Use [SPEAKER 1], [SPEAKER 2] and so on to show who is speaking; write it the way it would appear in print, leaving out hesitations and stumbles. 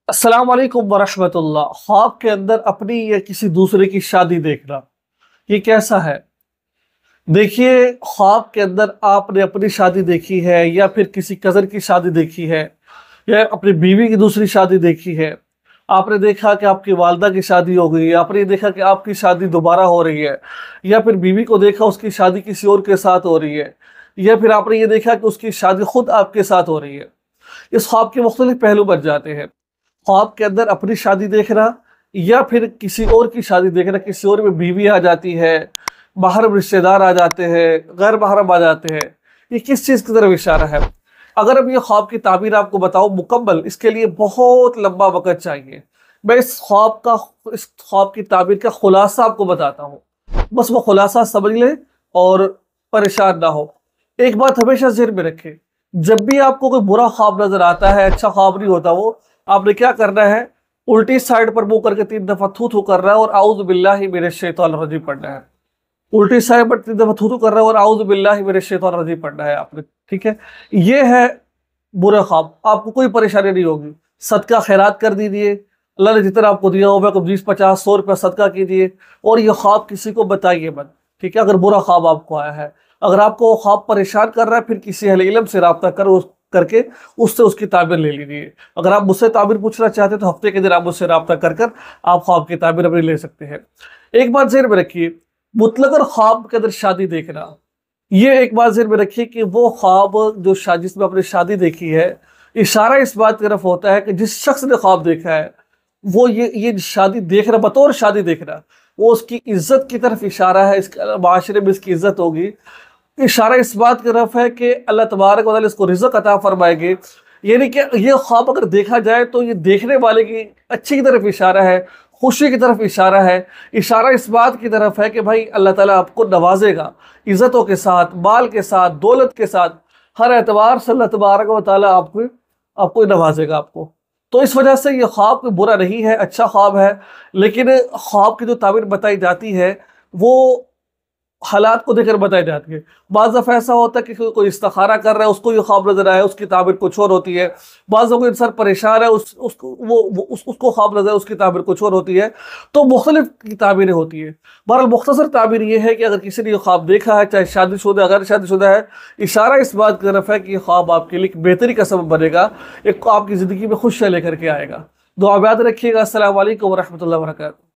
[SPEAKER 1] अस्सलाम वालेकुम वरहमतुल्लाह। ख्वाब के अंदर अपनी या किसी दूसरे की शादी देखना, ये कैसा है? देखिए, ख्वाब के अंदर आपने अपनी शादी देखी है या फिर किसी कज़न की शादी देखी है या अपनी बीवी की दूसरी शादी देखी है। आपने देखा कि आपकी वालिदा की शादी हो गई है, आपने देखा कि आपकी शादी दोबारा हो रही है, या फिर बीवी को देखा उसकी शादी किसी और के साथ हो रही है, या फिर आपने ये देखा कि उसकी शादी खुद आपके साथ हो रही है। इस ख्वाब के मुख्तलिफ पहलू बन जाते हैं। ख्वाब के अंदर अपनी शादी देखना या फिर किसी और की शादी देखना, किसी और में बीवी आ जाती है, महरम रिश्तेदार आ जाते हैं, गैर महरम आ जाते हैं, ये किस चीज़ की तरफ इशारा है? अगर अब ये ख्वाब की ताबीर आपको बताऊं मुकम्मल, इसके लिए बहुत लंबा वक़्त चाहिए। मैं इस ख्वाब की ताबीर का खुलासा आपको बताता हूँ, बस वो खुलासा समझ लें और परेशान ना हो। एक बात हमेशा ज़हन में रखें, जब भी आपको कोई बुरा ख्वाब नज़र आता है, अच्छा ख्वाब नहीं होता वो, आपने क्या करना है, उल्टी साइड पर मुंह करके 3 दफा थू थू करना है और आऊज़ु बिल्लाहि मिनश शैतानिर रजीम पढ़ना है। उल्टी साइड पर 3 दफा थू थू कर रहा है और आऊज़ु बिल्लाहि मिनश शैतानिर रजीम पढ़ना है आपने। ठीक है, ये है बुरा ख्वाब, आपको कोई परेशानी नहीं होगी। सदका खैरात कर दीजिए, अल्लाह ने जितना आपको दिया होगा, कब 20, 50, 100 रुपया सदका कीजिए और ये ख्वाब किसी को बताइए मत। ठीक है, अगर बुरा ख्वाब आपको आया है, अगर आपको ख्वाब परेशान कर रहा है, फिर किसी अहले इल्म से रब्ता करके उससे उसकी ताबीर ले लीजिए। अगर आप मुझसे ताबीर पूछना चाहते हैं तो हफ्ते के दिन आप मुझसे रब्ता कर कर आप ख्वाब की ताबीर अपनी ले सकते हैं। एक बात ज़हन में रखिए, मुतलकन ख्वाब के अंदर शादी देखना, ये एक बात ज़हन में रखिए कि वो ख्वाब जो जिसमें आपने शादी देखी है, इशारा इस बात की तरफ होता है कि जिस शख्स ने ख्वाब देखा है वो ये शादी देखना, बतौर शादी देखना, वो उसकी इज्जत की तरफ इशारा है। इसके माशरे में इसकी इज्जत होगी। इशारा इस बात की तरफ है कि अल्लाह तबारक व तआला इसको रिज़्क़ अता फरमाएंगे। यानी कि ये ख्वाब अगर देखा जाए तो ये देखने वाले की अच्छी की तरफ इशारा है, खुशी की तरफ इशारा है। इशारा इस बात की तरफ है कि भाई अल्लाह ताला आपको नवाजेगा, इज़्ज़तों के साथ, माल के साथ, दौलत के साथ, हर एतबार से अल्लाह तबारक व तआला आपको नवाजेगा आपको। तो इस वजह से ये ख्वाब कोई बुरा नहीं है, अच्छा ख्वाब है। लेकिन ख्वाब की जो ताबीर बताई जाती है वो हालात को देखकर बताई जाती है। बाज़ दफ़ा ऐसा होता है कि कोई इस्तिखारा कर रहा है, उसको ये ख्वाब नज़र आया, उसकी ताबीर कुछ और होती है। बाज़ कोई इंसान परेशान है, उसको ख्वाब नज़र, उसकी ताबीर कुछ और होती है। तो मुख्तलिफ की ताबीरें होती है। बहरहाल मुख्तसर ताबीर ये है कि अगर किसी ने ये ख्वाब देखा है, चाहे शादीशुदा गैर शादीशुदा है, इशारा इस बात की तरफ है कि ये ख्वाब आपके लिए बेहतरी का सबब बनेगा, एक आपकी ज़िंदगी में खुशियाँ लेकर के आएगा। दुआ याद रखिएगा। अस्सलाम वालेकुम व रहमतुल्लाहि व बरकातहू।